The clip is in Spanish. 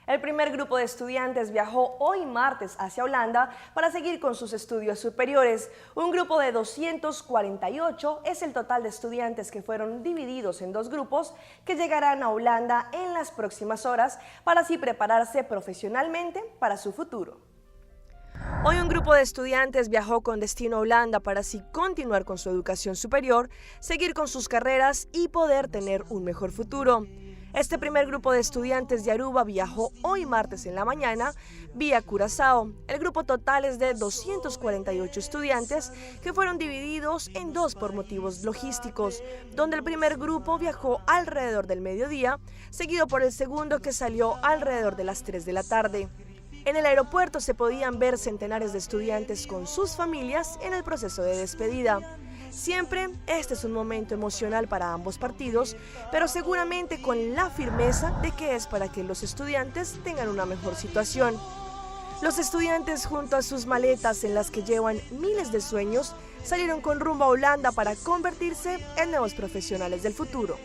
El primer grupo de estudiantes viajó hoy martes hacia Holanda para seguir con sus estudios superiores. Un grupo de 248 es el total de estudiantes que fueron divididos en dos grupos que llegarán a Holanda en las próximas horas para así prepararse profesionalmente para su futuro. Hoy un grupo de estudiantes viajó con destino a Holanda para así continuar con su educación superior, seguir con sus carreras y poder tener un mejor futuro. Este primer grupo de estudiantes de Aruba viajó hoy martes en la mañana vía Curazao. El grupo total es de 248 estudiantes que fueron divididos en dos por motivos logísticos, donde el primer grupo viajó alrededor del mediodía, seguido por el segundo que salió alrededor de las 3 de la tarde. En el aeropuerto se podían ver centenares de estudiantes con sus familias en el proceso de despedida. Siempre este es un momento emocional para ambos partidos, pero seguramente con la firmeza de que es para que los estudiantes tengan una mejor situación. Los estudiantes, junto a sus maletas en las que llevan miles de sueños, salieron con rumbo a Holanda para convertirse en nuevos profesionales del futuro.